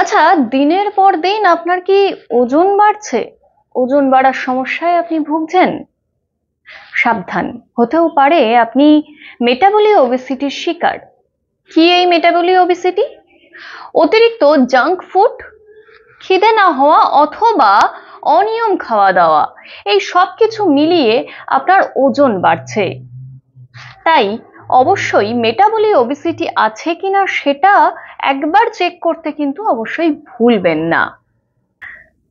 আচ্ছা, দিনের পর দিন আপনার কি ওজন বাড়ছে? ওজন বাড়ার সমস্যায় আপনি ভুগছেন? সাবধান, হতেও পারে আপনি মেটাবলিক ওবেসিটির শিকার। কি এই মেটাবলিক ওবেসিটি? অতিরিক্ত জাঙ্ক ফুড, খিদে না হওয়া অথবা অনিয়ম খাওয়া দাওয়া, এই সব কিছু মিলিয়ে আপনার ওজন বাড়ছে। তাই অবশ্যই মেটাবলিক ওবেসিটি আছে কিনা সেটা একবার চেক করতে কিন্তু অবশ্যই ভুলবেন না।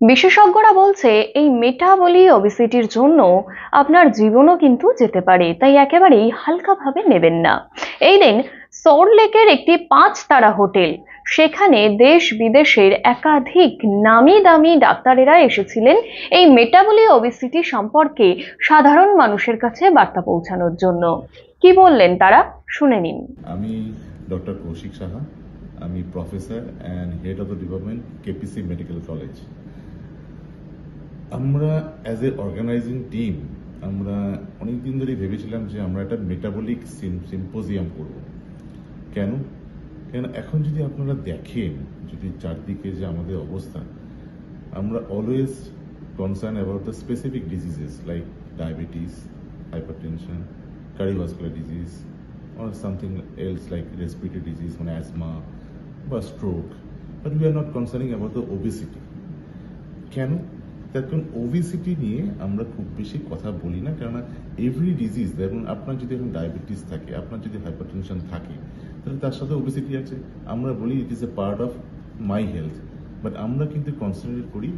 বিশেষজ্ঞরা বলছে এই মেটাবলিক ওবেসিটির জন্য আপনার জীবনও কিন্তু যেতে পারে, তাই একেবারেই হালকাভাবে নেবেন না। এই দিন সল্টলেকের একটি 5 তারা হোটেল, সেখানে দেশ বিদেশের একাধিক নামি দামি ডাক্তারেরা এসেছিলেন এই মেটাবলিক ওবেসিটি সম্পর্কে সাধারণ মানুষের কাছে বার্তা পৌঁছানোর জন্য। কি বললেন তারা, শুনে নিন। আমি ডক্টর কৌশিক সাহা। আমি professor and head of the department, KPC medical college. আমরা অ্যাজ এ অর্গানাইজিং টিম আমরা অনেকদিন ধরেই ভেবেছিলাম যে আমরা একটা মেটাবলিক সিম্পোজিয়াম করব। কেন কেন এখন যদি আপনারা দেখেন, যদি চারদিকে যে আমাদের অবস্থা, আমরা always concern about the specific diseases like diabetes, hypertension, cardiovascular disease, or something else like respiratory disease, asthma, or stroke. But we are not concerning about the obesity. কেন? তার কারণ ওবেসিটি নিয়ে আমরা খুব বেশি কথা বলি না, কেননা এভরি ডিজিজ, দেখুন আপনার যদি এখন ডায়াবেটিস থাকে, আপনার যদি হাইপারটেনশন থাকে, তাহলে তার সাথে ওবেসিটি আছে। আমরা বলি it is a part of my health, but আমরা কিন্তু কনসেন্ট্রেট করি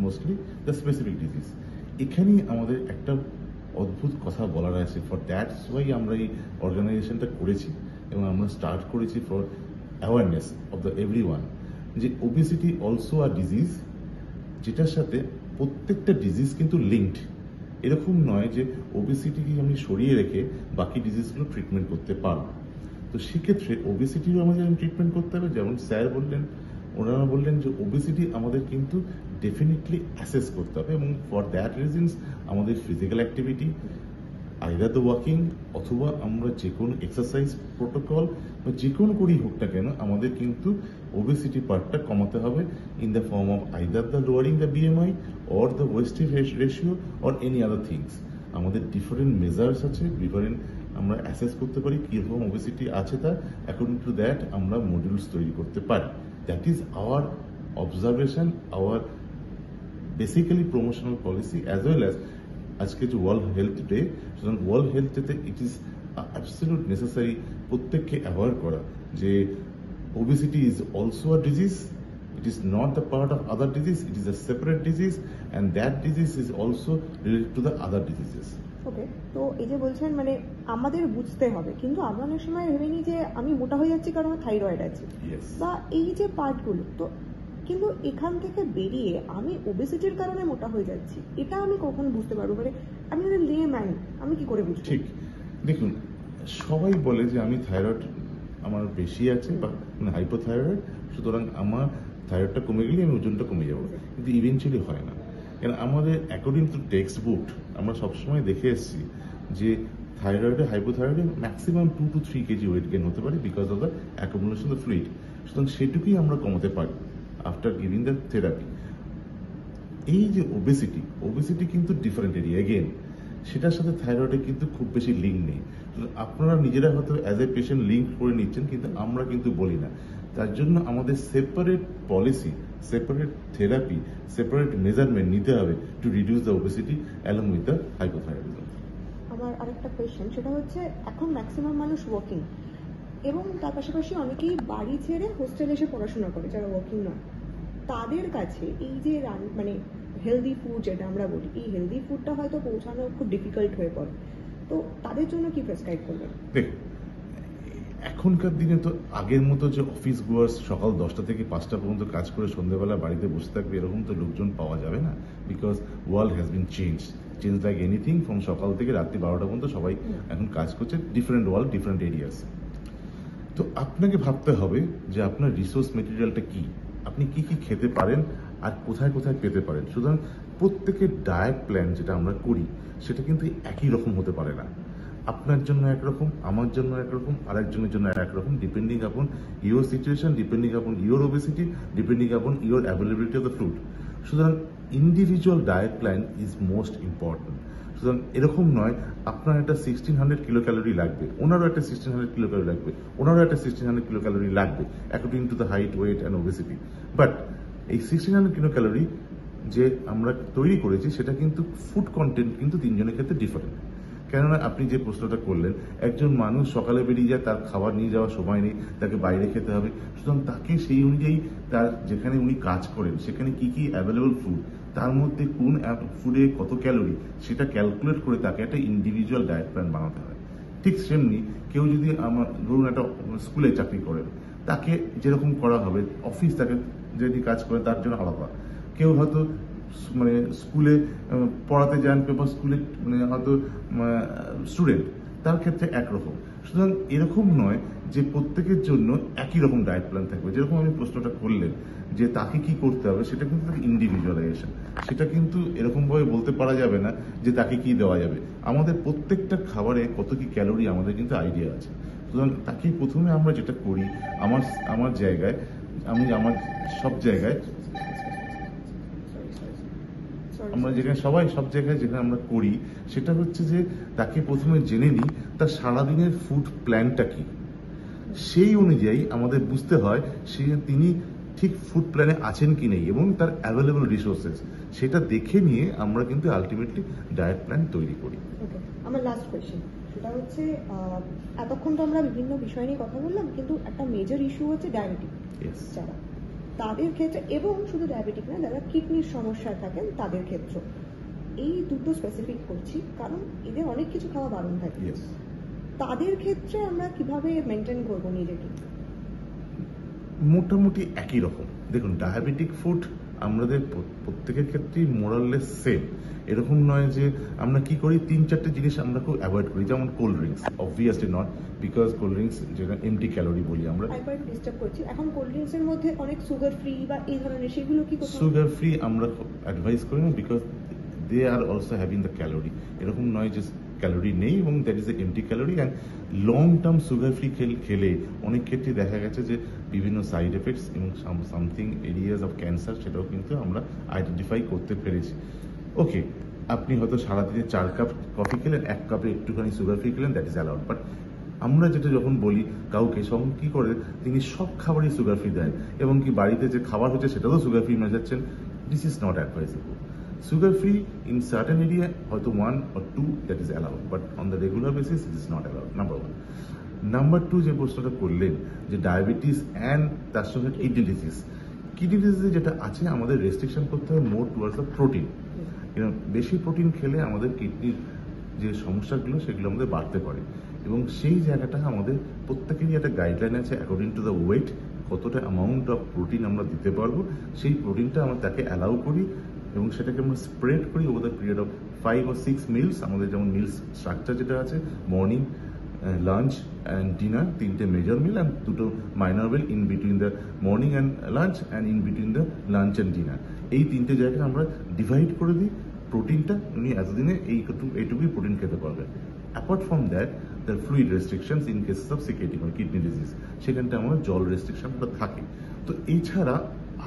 মোস্টলি দ্য স্পেসিফিক ডিজিজ। এখানেই আমাদের একটা অদ্ভুত কথা বলার আছে। ফর দ্যাটস ওয়াই আমরা এই অর্গানাইজেশনটা করেছি এবং আমরা স্টার্ট করেছি for awareness of the everyone যে ওবেসিটি অলসো আ ডিজিজ, যেটার সাথে প্রত্যেকটা ডিজিজ কিন্তু লিঙ্কড। এরকম নয় যে ওবেসিটিকে আমি সরিয়ে রেখে বাকি ডিজিজগুলো ট্রিটমেন্ট করতে পারবো। তো সেক্ষেত্রে ওবেসিটিও আমাদের ট্রিটমেন্ট করতে হবে। যেমন স্যার বললেন, ওনারা বললেন যে ওবেসিটি আমাদের কিন্তু ডেফিনেটলি অ্যাসেস করতে হবে, এবং ফর দ্যাট রিজনস আমাদের physical activity, either the walking অথবা আমরা যে কোনো এক্সারসাইজ প্রোটোকল বা যে কোনো করেই হোক না কেন, আমাদের কিন্তু ওবেসিটি পার্টটা কমাতে হবে in the form of either the lowering the BMI or the wastage ratio or any other things. আমাদের ডিফারেন্ট মেজার্স আছে, ডিফারেন্ট আমরা অ্যাসেস করতে পারি কীরকম ওবেসিটি আছে, তার অ্যাকর্ডিং টু দ্যাট আমরা মডিউলস তৈরি করতে পারি। That is our observation, our basically promotional policy as well as আজকে যে ওয়ার্ল্ড হেলথ ডে, সুতরাং ওয়ার্ল্ড হেলথ ডেতে ইট ইজ অ্যাবসলিউট নেসেসারি প্রত্যেককে অ্যাওয়ার করা যে obesity is also a disease. It is not the part of other disease, it is a separate disease, and that disease is also related to the other diseases. ওকে, তো এই যে বলছেন আমাদের বুঝতে হবে, কিন্তু আমরা অনেক সময় ভেবে নিই যে আমি মোটা হয়ে যাচ্ছি কারণ আমার থাইরয়েড আছে, বা এই যে পার্টগুলো, তো কিন্তু এখান থেকে বেরিয়ে আমি ওবেসিটির কারণে মোটা হয়ে যাচ্ছি, এটা আমি কখন বুঝতে পারবো? আমি লেম্যান, আমি কি করে বুঝবো? ঠিক, দেখুন সবাই বলে যে আমি থাইরয়েড আমার বেশি আছে বা হাইপোথাইরয়েড, সুতরাং আমার থাইরয়েডটা কমে গেলে আমি ওজনটা কমে যাবো, কিন্তু ইভেনচুয়ালি হয় না। কেন আমাদের অ্যাকর্ডিং টু টেক্সট বুক আমরা সবসময় দেখে এসেছি যে থাইরয়েডে, হাইপোথাইরয়েডে ম্যাক্সিমাম 2 to 3 কেজি ওয়েট গেইন হতে পারে because of the accumulation of fluid. সুতরাং সেটুকুই আমরা কমাতে পারি আফটার গিভিং দ্য থেরাপি। এই যে ওবেসিটি কিন্তু ডিফারেন্ট এরিয়া, এগেন সেটার সাথে থাইরয়েডের কিন্তু খুব বেশি লিঙ্ক নেই। আপনারা নিজেরা হয়তো অ্যাজ এ পেশেন্ট লিঙ্ক করে নিচ্ছেন, কিন্তু আমরা কিন্তু বলি না। তার জন্য আমাদের separate policy, separate therapy, separate measurement নিতে হবে to reduce the obesity along with the hypothyroidism. আমার আরেকটা কোয়েশ্চেন, সেটা হচ্ছে এখন ম্যাক্সিমাম মানুষ ওয়ার্কিং, এবং তার পাশাপাশি অনেকেই বাড়ি ছেড়ে হোস্টেলে এসে পড়াশোনা করে যারা ওয়ার্কিং নয়। তাদের কাছে এই যে হেলদি ফুড যেটা আমরা বলি, এই হেলদি ফুডটা হয়তো পৌঁছানো খুব ডিফিকাল্ট হয়ে পড়ে, তো তাদের জন্য কি প্রেসক্রাইব করবেন? দেখুন, এখনকার দিনে তো আগের মতো যে অফিস গোয়ার্স সকাল 10টা থেকে 5টা পর্যন্ত কাজ করে সন্ধ্যেবেলা বাড়িতে বসে থাকবে, এরকম তো লোকজন পাওয়া যাবে না। Because world has been change like anything. From সকাল থেকে রাত্রি 12টা পর্যন্ত সবাই এখন কাজ করছে, ডিফারেন্ট ওয়ার্ল্ড, ডিফারেন্ট এরিয়াস। তো আপনাকে ভাবতে হবে যে আপনার রিসোর্স মেটেরিয়ালটা কি, আপনি কি কি খেতে পারেন আর কোথায় কোথায় পেতে পারেন। সুতরাং প্রত্যেকের ডায়েট প্ল্যান যেটা আমরা করি সেটা কিন্তু একই রকম হতে পারে না। আপনার জন্য একরকম, আমার জন্য একরকম, আরেকজনের জন্য একরকম, depending upon your situation, depending upon your obesity, depending upon your availability of the food. সুতরাং individual diet plan is most important. সুতরাং এরকম নয় আপনার একটা 1600 কিলো ক্যালোরি লাগবে, ওনারও একটা 1600 কিলো ক্যালোরি লাগবে, ওনারও একটা 1600 কিলো ক্যালোরি লাগবে according to the height, weight and obesity. But এই 1600 কিলো ক্যালোরি যে আমরা তৈরি করেছি সেটা কিন্তু ফুড কন্টেন্ট কিন্তু তিনজনের ক্ষেত্রে ডিফারেন্ট। কেননা আপনি যে প্রশ্নটা করলেন, একজন মানুষ সকালে বেরিয়ে যায়, তার খাবার নিয়ে যাওয়ার সময় নেই, তাকে বাইরে খেতে হবে, সুতরাং তাকে সেই অনুযায়ী তার যেখানে উনি কাজ করেন সেখানে কি কি অ্যাভেলেবল ফুড, তার মধ্যে কোন ফুডে কত ক্যালোরি, সেটা ক্যালকুলেট করে তাকে একটা ইন্ডিভিজুয়াল ডায়েট প্ল্যান বানাতে হয়। ঠিক সেমনি কেউ যদি আমার ধরুন একটা স্কুলে চাকরি করেন, তাকে যেরকম করা হবে, অফিস তাকে যদি কাজ করে তার জন্য আলাদা। কেউ হয়তো মানে স্কুলে পড়াতে যান, পেপার স্কুলে মানে হয়তো স্টুডেন্ট, তার ক্ষেত্রে একরকম। সুতরাং এরকম নয় যে প্রত্যেকের জন্য একই রকম ডায়েট প্ল্যান থাকবে। যেরকম আমি প্রশ্নটা করলেন যে তাকে কি করতে হবে, সেটা কিন্তু তাকে ইন্ডিভিজুয়ালাইজেশন, সেটা কিন্তু এরকমভাবে বলতে পারা যাবে না যে তাকে কি দেওয়া যাবে। আমাদের প্রত্যেকটা খাবারে কত কি ক্যালোরি আমাদের কিন্তু আইডিয়া আছে। সুতরাং তাকে প্রথমে আমরা যেটা করি, আমার জায়গায়, আমি আমার সব জায়গায়, আমরা যেখানে সবাই সব জায়গায় যেখানে আমরা করি, সেটা হচ্ছে যে তাকে প্রথমে জেনে নিই তার সারাদিনের ফুড প্ল্যানটা কি। সেই অনুযায়ী আমাদের বুঝতে হয় তিনি ঠিক ফুড প্ল্যানে আছেন কি নেই এবং তার অ্যাভেলেবল রিসোর্সেস, সেটা দেখে নিয়ে আমরা কিন্তু আলটিমেটলি ডায়েট প্ল্যান তৈরি করি। ওকে, আমার লাস্ট কোয়েশ্চেন সেটা হচ্ছে, এতক্ষণ তো আমরা বিভিন্ন বিষয় নিয়ে কথা বললাম, কিন্তু একটা মেজর ইস্যু হচ্ছে ডায়াবেটিক যারা, তাদের ক্ষেত্রে, এবং শুধু ডায়াবেটিক না, যারা কিডনির সমস্যায় থাকেন তাদের ক্ষেত্রে। এই দুটো স্পেসিফিক করছি কারণ এদের অনেক কিছু খাওয়া বারণ থাকে। তাদের ক্ষেত্রে আমরা কিভাবে মেনটেন করবো নিজেকে? মোটামুটি একই রকম। দেখুন, ডায়াবেটিক ফুড আমাদের প্রত্যেকের ক্ষেত্রেই মোরাললেস সেম। এরকম নয় যে আমরা কি করি, 3-4টে জিনিস আমরা খুব অ্যাভয়েড করি, যেমন cold drinks. Obviously not, because cold drinks যেটা এমটি ক্যালোরি বলি আমরা। ডিস্টার্ব করছি, এখন কোল্ড ড্রিঙ্কস এর মধ্যে অনেক সুগার ফ্রি বা এই ধরনের, সেগুলো কি সুগার ফ্রি আমরা অ্যাডভাইস করি না, because they are also having the calorie. এরকম নয় যে ক্যালোরি নেই এবং that is a empty calorie. And long term sugar free খেলে অনেক ক্ষেত্রে দেখা গেছে যে বিভিন্ন সাইড এফেক্টস এবং সামথিং এরিয়াজ অফ ক্যান্সার, সেটাও কিন্তু আমরা আইডেন্টিফাই করতে পেরেছি। ওকে, আপনি হয়তো সারাদিনে 4 কাপ কফি খেলেন, 1 কাপে একটুখানি সুগার ফ্রি খেলেন, দ্যাট ইজ অ্যালাউড। বাট আমরা যেটা যখন বলি কাউকে, তখন কি করে তিনি সব খাবারই সুগার ফ্রি দেন এবং কি বাড়িতে যে খাবার হচ্ছে সেটাও সুগার ফ্রি মেশাচ্ছেন, this is not advisable. Sugar free in certain area, হয়তো 1 or 2 that is allowed, but on the regular basis it is not allowed. Number 1. Number 2, যে প্রশ্নটা করলেন যে ডায়াবেটিস অ্যান্ড তার সঙ্গে কিডনি ডিজিজ। কিডনি ডিজিজে যেটা আছে, আমাদের রেস্ট্রিকশন করতে হবে মোর টুয়ার্ডস দ্য প্রোটিন। বেশি প্রোটিন খেলে আমাদের কিডনির যে সমস্যাগুলো সেগুলো আমাদের বাড়তে পারে, এবং সেই জায়গাটা আমাদের প্রত্যেকেরই একটা গাইডলাইন আছে অ্যাকর্ডিং টু দ্য ওয়েট, কতটা অ্যামাউন্ট অফ প্রোটিন আমরা দিতে পারবো, সেই প্রোটিনটা আমরা তাকে অ্যালাউ করি এবং সেটাকে আমরা স্প্রেড করি over the period of 5 or 6 meals. আমাদের যেমন মিলস স্ট্রাকচার যেটা আছে, মর্নিং, লাঞ্চ অ্যান্ড ডিনার, 3টে মেজর মিল অ্যান্ড 2টো minor meal in between the morning and lunch and in between the lunch and dinner. এই 3টে জায়গায় আমরা ডিভাইড করে দিই প্রোটিনটা, উনি এতদিনে এইটুকুই প্রোটিন খেতে পারবেন। Apart from that, the fluid restrictions in cases of সিকেটিং or কিডনি ডিজিজ, সেখানটা আমাদের জল রেস্ট্রিকশনটা থাকে। তো এছাড়া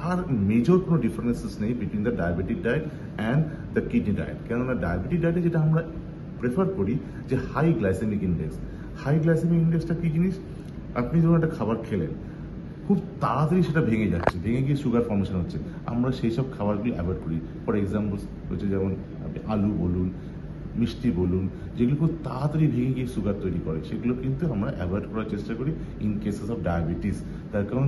আর মেজর কোনো ডিফারেন্সেস নেই between the diabetic diet and the kidney diet. কেননা ডায়াবেটিক ডায়েটে যেটা আমরা প্রেফার করি যে high glycemic index. High glycemic ইন্ডেক্সটা কি জিনিস? আপনি যখন একটা খাবার খেলেন, খুব তাড়াতাড়ি সেটা ভেঙে যাচ্ছে, ভেঙে গিয়ে সুগার ফর্মেশন হচ্ছে, আমরা সেই সব খাবারগুলি অ্যাভয়েড করি। ফর এক্সাম্পল হচ্ছে যেমন আলু বলুন, মিষ্টি বলুন, যেগুলো খুব তাড়াতাড়ি ভেঙে গিয়ে সুগার তৈরি করে, সেগুলো কিন্তু আমরা অ্যাভয়েড করার চেষ্টা করি ইন কেসেস অফ ডায়াবেটিস। তার কারণ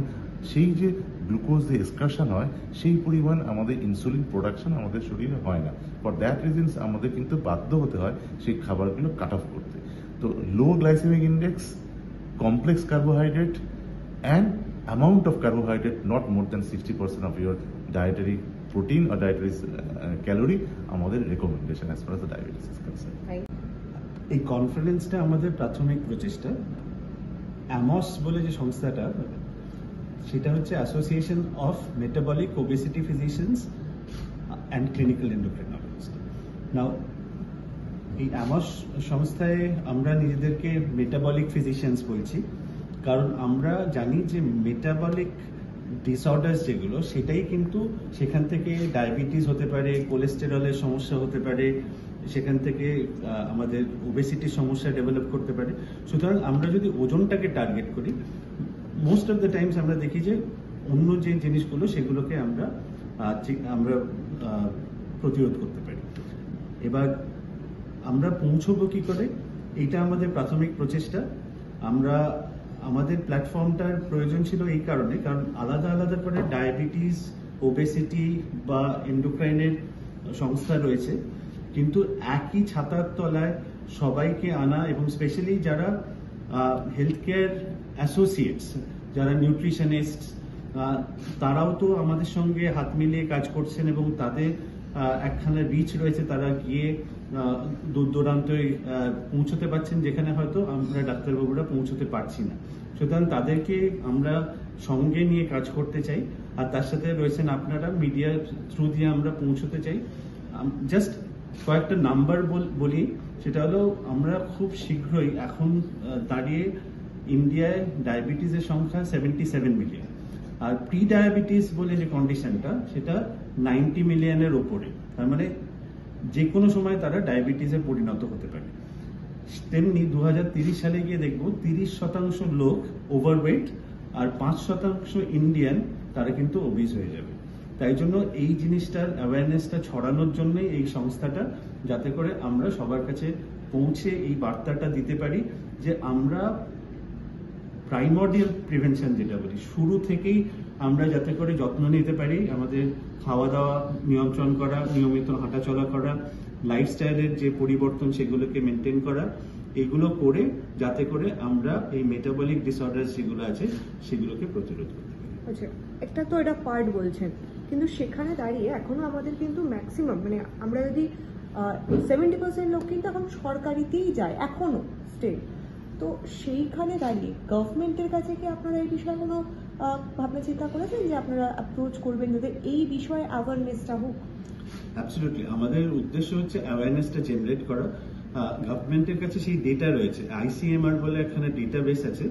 সেই যে গ্লুকোজ যে এক্সকারশন হয়, সেই পরিমাণ আমাদের ইনসুলিন প্রোডাকশন আমাদের শরীরে হয় না। ফর দ্যাট রিজনস আমাদের কিন্তু বাধ্য হতে হয় সেই খাবারগুলো কাট অফ করতে। তো low glycemic index, complex carbohydrate and amount of carbohydrate not more than 60% of your dietary protein or dietary calorie আমাদের recommendation as far as the diabetes is concerned. এই কনফারেন্সটা আমাদের প্রাথমিক প্রচেষ্টা। অ্যামস বলে যে সংস্থাটা, সেটা হচ্ছে association of metabolic obesity physicians and clinical endocrinologist. Now এই অ্যামস সংস্থায় আমরা নিজেদেরকে মেটাবলিক ফিজিশিয়ানস বলছি, কারণ আমরা জানি যে মেটাবলিক ডিসঅর্ডার্স যেগুলো, সেটাই কিন্তু সেখান থেকে ডায়াবেটিস হতে পারে, কোলেস্টেরলের সমস্যা হতে পারে, সেখান থেকে আমাদের ওবেসিটির সমস্যা ডেভেলপ করতে পারে। সুতরাং আমরা যদি ওজনটাকে টার্গেট করি, মোস্ট অফ দ্য টাইমস আমরা দেখি যে অন্য যে জিনিসগুলো সেগুলোকে আমরা প্রতিরোধ করতে পারি। এবার আমরা পৌঁছবো কি করে, এটা আমাদের প্রাথমিক প্রচেষ্টা। আমাদের প্ল্যাটফর্মটার প্রয়োজন ছিল এই কারণে, কারণ আলাদা আলাদা করে ডায়াবেটিস, ওবেসিটি বা এন্ডোক্রাইনের সংস্থা রয়েছে, কিন্তু একই ছাতার তলায় সবাইকে আনা, এবং স্পেশালি যারা হেলথ কেয়ার অ্যাসোসিয়েটস, যারা নিউট্রিশনিস্ট, তারাও তো আমাদের সঙ্গে হাত মিলিয়ে কাজ করছেন এবং তাদের একখানা রিচ রয়েছে, তারা গিয়ে দূর দূরান্তে পৌঁছতে পারছেন যেখানে হয়তো আমরা ডাক্তারবাবুরা পৌঁছতে পারছি না। সুতরাং তাদেরকে আমরা সঙ্গে নিয়ে কাজ করতে চাই, আর তার সাথে রয়েছেন আপনারা, মিডিয়ার থ্রু দিয়ে আমরা পৌঁছতে চাই। জাস্ট কয়েকটা নাম্বার বলি, সেটা হলো আমরা খুব শীঘ্রই এখন দাঁড়িয়ে ইন্ডিয়ায় ডায়াবেটিসের সংখ্যা 77 মিলিয়ন, আর প্রি ডায়াবেটিস বলে যে কন্ডিশনটা সেটা 90 মিলিয়নের ওপরে। তার মানে যে কোনো সময় তারা ডায়াবেটিসে পরিণত হতে পারে। তেমনি 2030 সালে গিয়ে দেখবো 30% লোক ওভারওয়েট আর 5% ইন্ডিয়ান তারা কিন্তু ওবিস হয়ে যাবে। তাই জন্য এই জিনিসটার অ্যাওয়ারনেসটা ছড়ানোর জন্যই এই সংস্থাটা, যাতে করে আমরা সবার কাছে পৌঁছে এই বার্তাটা দিতে পারি যে আমরা প্রাইমর্ডিয়াল প্রিভেনশন যেটা বলি, শুরু থেকেই আমরা যাতে করে যত্ন নিতে পারি, আমাদের খাওয়া দাওয়া নিয়ন্ত্রণ করা, নিয়মিত হাঁটাচলা করা, লাইফস্টাইলের যে পরিবর্তন সেগুলোকে মেনটেন করা, এগুলো করে যাতে করে আমরা এই মেটাবলিক ডিসঅর্ডার যেগুলো আছে সেগুলোকে প্রতিরোধ করতে পারি। আচ্ছা, একটা তো এটা পার্ট বলছেন, কিন্তু সেখানে দাঁড়িয়ে এখনো আমাদের কিন্তু ম্যাক্সিমাম, মানে আমরা যদি 70% লোক কিন্তু এখন সরকারিতেই যায় এখনো স্টেট, তো সেইখানে দাঁড়িয়ে গভর্নমেন্টের কাছে কি আপনারা এই বিষয়ে কোনো ভাবনা চিন্তা করেছেন যে আপনারা অ্যাপ্রোচ করবেন যাতে এই বিষয়ে অ্যাওয়ারনেসটা হোক? অ্যাবসলিউটলি, আমাদের উদ্দেশ্য হচ্ছে অ্যাওয়ারনেসটা জেনারেট করা। গভর্নমেন্টের কাছে সেই ডেটা রয়েছে, ICMR বলে একখানা ডেটাবেস আছে,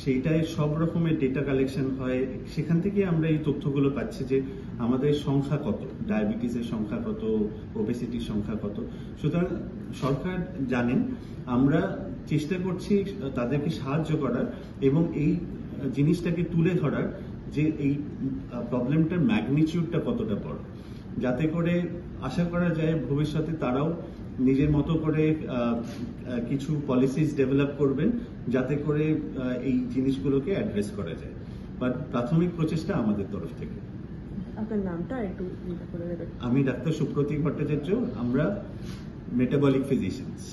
সেইটায় সব রকমের ডেটা কালেকশন হয়, সেখান থেকে আমরা এই তথ্যগুলো পাচ্ছি যে আমাদের সংখ্যা কত, ডায়াবেটিসের সংখ্যা কত, ওবেসিটির সংখ্যা কত। সুতরাং সরকার জানেন, আমরা চেষ্টা করছি তাদেরকে সাহায্য করার এবং এই জিনিসটাকে তুলে ধরার যে এই প্রবলেমটার ম্যাগনিটিউডটা কতটা বড়, যাতে করে আশা করা যায় ভবিষ্যতে তারাও নিজের মতো করে কিছু পলিসিস ডেভেলপ করবেন, যাতে করে এই জিনিসগুলোকে অ্যাড্রেস করা যায়। বাট প্রাথমিক প্রচেষ্টা আমাদের তরফ থেকে। আপনার নামটা একটু বলে দেবেন? আমি ডাক্তার সুপ্রতীক ভট্টাচার্য, আমরা metabolic physicians.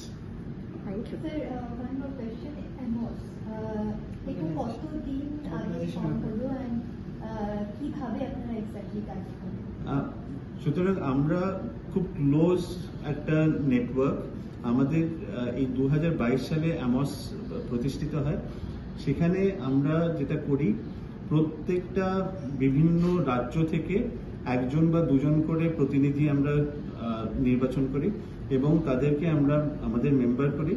Thank you sir. one more question, AMOS এটা কতদিন আগে ফর্ম হলো এন্ড কিভাবে আপনারা এক্স্যাক্টলি কাজ করেন? সুতরাং আমরা খুব ক্লোজ একটা নেটওয়ার্ক। আমাদের এই 2022 সালে অ্যামস প্রতিষ্ঠিত হয়। সেখানে আমরা যেটা করি, প্রত্যেকটা বিভিন্ন রাজ্য থেকে একজন বা দুজন করে প্রতিনিধি আমরা নির্বাচন করি এবং তাদেরকে আমরা আমাদের মেম্বার করি।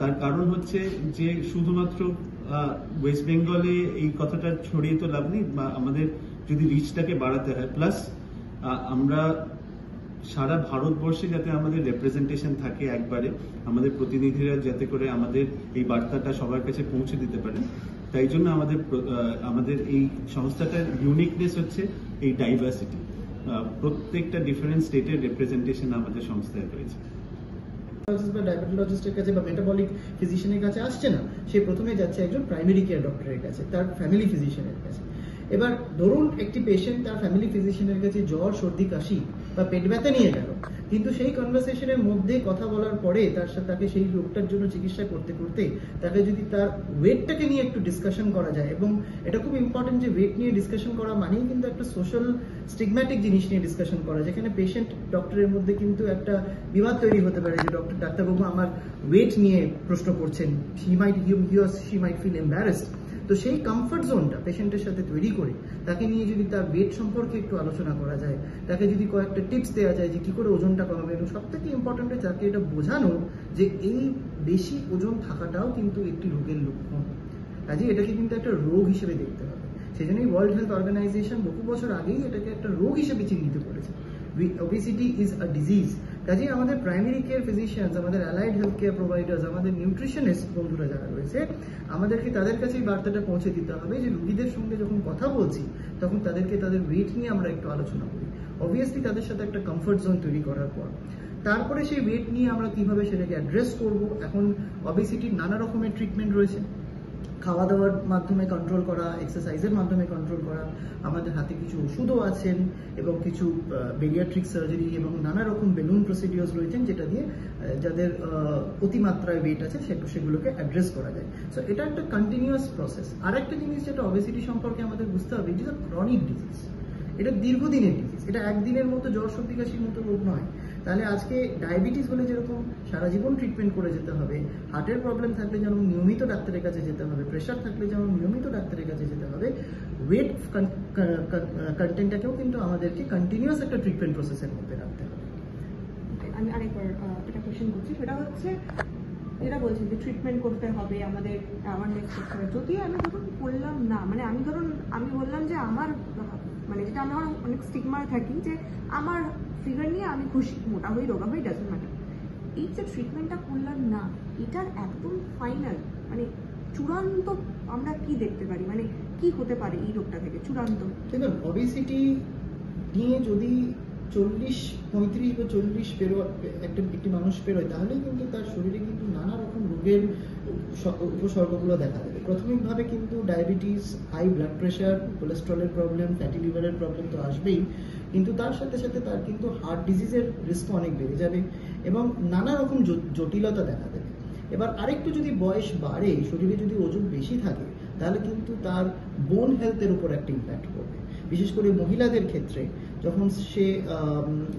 তার কারণ হচ্ছে যে শুধুমাত্র ওয়েস্ট বেঙ্গলে এই কথাটা ছড়িয়ে তো লাভ নেই, বা আমাদের যদি রিচটাকে বাড়াতে হয়, প্লাস আমরা সারা ভারতবর্ষে যাতে আমাদের রিপ্রেজেন্টেশন থাকে একবারে, আমাদের প্রতিনিধিরা যাতে করে আমাদের এই বার্তাটা সবার কাছে পৌঁছে দিতে পারে। তাই জন্য আমাদের এই সংস্থাটার ইউনিকনেস হচ্ছে এই ডাইভার্সিটি। প্রত্যেকটা ডিফারেন্ট স্টেটের রিপ্রেজেন্টেশন আমাদের সংস্থায় রয়েছে। ডায়াবেটোলজিস্টের কাছে বা মেটাবলিক ফিজিশিয়ানের কাছে আসছে না, সে প্রথমে যাচ্ছে একজন প্রাইমারি কেয়ার ডক্টরের কাছে, তার ফ্যামিলি ফিজিশিয়ানের কাছে। এবার ধরুন একটি পেশেন্ট তার ফ্যামিলি ফিজিশিয়ানের কাছে জ্বর, সর্দি, কাশি বা পেট ব্যথা নিয়ে গেল, কিন্তু সেই কনভারসেশনের মধ্যে কথা বলার পরে তাকে সেই রোগটার জন্য চিকিৎসা করতে করতে তাকে যদি তার ওয়েটটাকে নিয়ে একটু ডিসকাশন করা যায়, এবং এটা খুব ইম্পর্টেন্ট যে ওয়েট নিয়ে ডিসকাশন করা মানেই কিন্তু একটা সোশ্যাল স্টিগম্যাটিক জিনিস নিয়ে ডিসকাশন করা, যেখানে পেশেন্ট ডক্টরের মধ্যে কিন্তু একটা বিবাদ তৈরি হতে পারে যে ডাক্তারবাবু আমার ওয়েট নিয়ে প্রশ্ন করছেন, শি মাইট ফিল এম্বারেসড। তো সেই কমফর্ট জোনটা পেশেন্টের সাথে তৈরি করে তাকে নিয়ে যদি তার ওয়েট সম্পর্কে একটু আলোচনা করা যায়, তাকে যদি কয়েকটা টিপস দেওয়া যায় যে কি করে ওজনটা কমাবে, এবং সব থেকে ইম্পর্টেন্ট হচ্ছে তাকে এটা বোঝানো যে এই বেশি ওজন থাকাটাও কিন্তু একটি রোগের লক্ষণ, কাজে এটাকে কিন্তু একটা রোগ হিসেবে দেখতে হবে। সেই জন্যই ওয়ার্ল্ড হেলথ অর্গানাইজেশন বহু বছর আগেই এটাকে একটা রোগ হিসেবে চিহ্নিত করেছে। Obesity is a disease. কাজে আমাদের প্রাইমারি কেয়ার ফিজিশিয়ানস, আমাদের অ্যালাইড হেলথ কেয়ার প্রোভাইডার্স, আমাদের নিউট্রিশনিস্ট বন্ধুরা যারা রয়েছে, আমাদেরকে তাদের কাছে এই বার্তাটা পৌঁছে দিতে হবে যে রোগীদের সঙ্গে যখন কথা বলছি তখন তাদেরকে তাদের ওয়েট নিয়ে আমরা একটু আলোচনা করি, অবভিয়াসলি তাদের সাথে একটা কমফর্ট জোন তৈরি করার পর তারপরে সেই ওয়েট নিয়ে আমরা কিভাবে সেটাকে অ্যাড্রেস করব। এখন ওবেসিটির নানা রকমের ট্রিটমেন্ট রয়েছে, খাওয়া দাওয়ার মাধ্যমে কন্ট্রোল করা, এক্সারসাইজের মাধ্যমে কন্ট্রোল করা, আমাদের হাতে কিছু ওষুধও আছেন এবং কিছু বেরিয়াট্রিক সার্জারি এবং নানা রকম বেলুন প্রসিডিওর্স রয়েছেন যেটা দিয়ে যাদের অতিমাত্রায় ওয়েট আছে সেগুলোকে অ্যাড্রেস করা যায়। সো এটা একটা কন্টিনিউয়াস প্রসেস। আর একটা জিনিস যেটা ওবেসিটি সম্পর্কে আমাদের বুঝতে হবে, it is a chronic disease, এটা দীর্ঘদিনের ডিজিজ, এটা একদিনের মতো জ্বর সর্দি কাশির মতো রোগ নয়। তাহলে আজকে ডায়াবেটিস হলে যেরকম সারা জীবন ট্রিটমেন্ট করে যেতে হবে, হার্টের প্রবলেম থাকলে যেমন নিয়মিত ডাক্তারের কাছে যেতে হবে, প্রেশার থাকলে যেমন নিয়মিত ডাক্তারের কাছে যেতে হবে, ওয়েট কন্টেন্টটাকেও কিন্তু আমাদেরকে কন্টিনিউয়াস একটা ট্রিটমেন্ট প্রসেসের মধ্যে রাখতে হবে। আমি আরেকবার একটা কোয়েশ্চেন করছি, সেটা হচ্ছে যেটা বলছেন যে ট্রিটমেন্ট করতে হবে, আমাদের অ্যাওয়ারনেস করতে হবে। যদি আমি ধরুন করলাম না, মানে আমি বললাম যে আমার মানে যেটা আমরা অনেক স্টিগমায় থাকি যে আমার ফিগার নিয়ে আমি খুশি, মোটা হই রোগা হই ডাজন্ট ম্যাটার, এই যে ট্রিটমেন্টটা করলাম না, এটার একদম ফাইনাল মানে চূড়ান্ত আমরা কি দেখতে পারি, মানে কি হতে পারে এই রোগটা থেকে চূড়ান্ত? দেখুন, ওবেসিটি নিয়ে যদি 40-35 বা 40 একটি মানুষ পেরোয় তাহলেই কিন্তু তার শরীরে কিন্তু নানা রকম রোগের উপসর্গগুলো দেখা দেবে। প্রাথমিকভাবে কিন্তু ডায়াবেটিস, হাই ব্লাড প্রেশার, কোলেস্ট্রলের প্রবলেম, ফ্যাটি লিভারের প্রবলেম তো আসবেই, কিন্তু তার সাথে সাথে তার কিন্তু হার্ট ডিজিজের রিস্ক অনেক বেড়ে যাবে এবং নানা রকম জটিলতা দেখা দেবে। এবার আরেকটু যদি বয়স বাড়ে, শরীরে যদি ওজন বেশি থাকে, তাহলে কিন্তু তার বোন হেলথের উপর একটা ইম্প্যাক্ট পড়বে। বিশেষ করে মহিলাদের ক্ষেত্রে যখন সে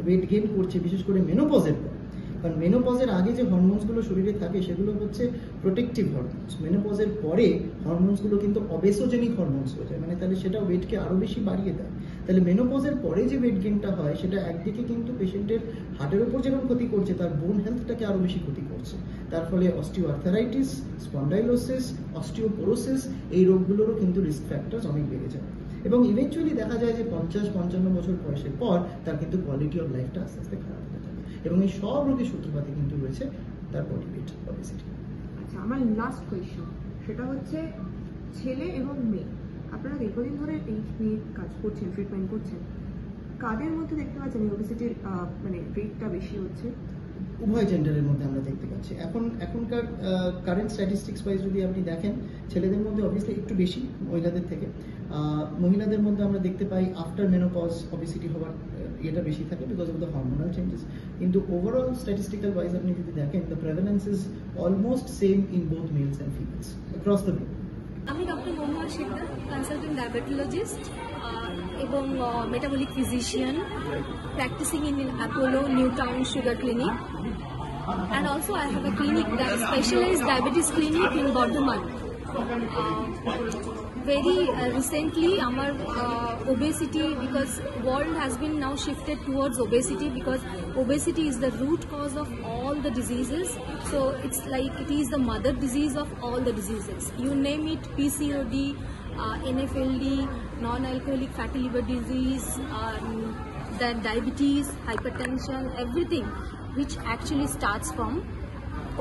ওয়েট গেইন করছে, বিশেষ করে মেনোপজের পর, কারণ মেনোপজের আগে যে হরমোনসগুলো শরীরে থাকে সেগুলো হচ্ছে প্রোটেক্টিভ হরমোনস, মেনোপজের পরে হরমোনসগুলো কিন্তু অবেসোজেনিক হরমোনস হয়ে যায়, মানে তাহলে সেটা ওয়েটকে আরো বেশি বাড়িয়ে দেয়। তাহলে মেনোপজের পরে যে ওয়েট গেইনটা হয় সেটা একদিকে কিন্তু পেশেন্টের হার্টের উপর যেরকম ক্ষতি করছে, তার বোন হেলথটাকে আরো বেশি ক্ষতি করছে। তার ফলে অস্টিওআর্থারাইটিস, স্পন্ডাইলোসিস, অস্টিওপোরোসিস এই রোগগুলোরও কিন্তু রিস্ক ফ্যাক্টরস অনেক বেড়ে যায় এবং ইভেনচুয়ালি দেখা যায় যে 50-55 বছর বয়সের পর তার কিন্তু কোয়ালিটি অফ লাইফটা আস্তে আস্তে খারাপ হয়ে যাবে এবং এই সব রোগের সূত্রপাতে কিন্তু রয়েছে তার বডি ওয়েট ওবেসিটি। আচ্ছা, আমার লাস্ট কোয়েশ্চন সেটা হচ্ছে ছেলে এবং মেয়ে, আপনারা দীর্ঘদিন ধরে এই নিয়ে কাজ করছেন, ট্রিটমেন্ট করছেন, কাদের মধ্যে দেখতে পাচ্ছেন ওবেসিটির মানে রেটটা বেশি হচ্ছে? উভয় জেন্ডারের মধ্যে আমরা দেখতে পাচ্ছি। এখনকার কারেন্ট স্ট্যাটিস্টিক্স ওয়াইজ যদি আপনি দেখেন, ছেলেদের মধ্যে অবভিয়াসলি একটু বেশি মহিলাদের থেকে। মহিলাদের মধ্যে আমরা দেখতে পাই আফটার মেনোপজ ওবেসিটি হওয়ার এটা বেশি থাকে because of the hormonal changes, কিন্তু ওভারঅল স্ট্যাটিস্টিক্যাল ওয়াইজ আপনি যদি দেখেন, the prevalence is almost same in both males and females across the globe. আমি doctor Mahua Sikdar, consultant diabetologist এবং metabolic physician, practicing in Apollo New Town Sugar Clinic, and also I have a clinic, specialized diabetes clinic in Bardhaman. Very recently our obesity, because world has been now shifted towards obesity, because obesity is the root cause of all the diseases. So it's like it is the mother disease of all the diseases, you name it, PCOD, NFLD, non-alcoholic fatty liver disease, then diabetes, hypertension, everything which actually starts from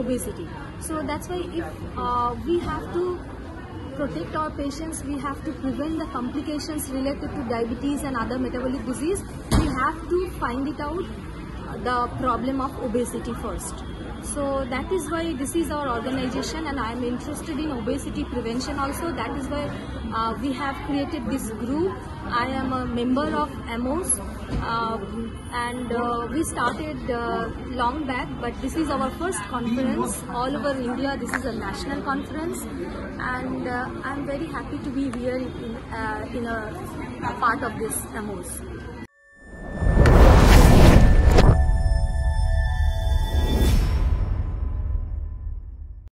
obesity. So that's why if we have to protect our patients, we have to prevent the complications related to diabetes and other metabolic disease, we have to find it out the problem of obesity first. So that is why this is our organization, and I am interested in obesity prevention also. That is why we have created this group. I am a member of AMOS, and we started long back, but this is our first conference all over India. This is a national conference, and I am very happy to be here in a part of this AMOS.